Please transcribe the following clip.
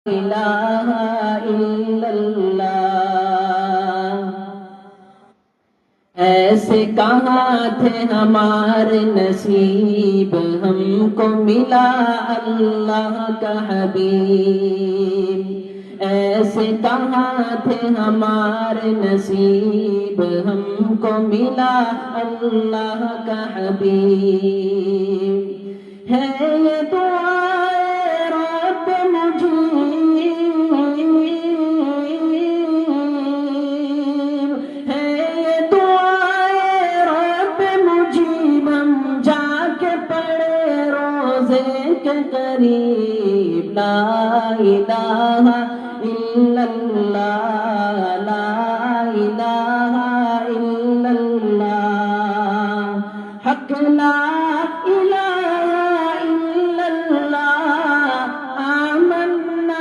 इलाहा इल्लल्लाह। ऐसे कहाँ थे हमारे नसीब, हमको मिला अल्लाह का हबीब। ऐसे कहाँ थे हमारे नसीब, हमको मिला अल्लाह का हबीब। है ये दुआए रब मुजीब, है ये दुआए रब मुजीब, हम जाके पढ़े रोजे के करीब। ला इलाहा इल्लल्लाह।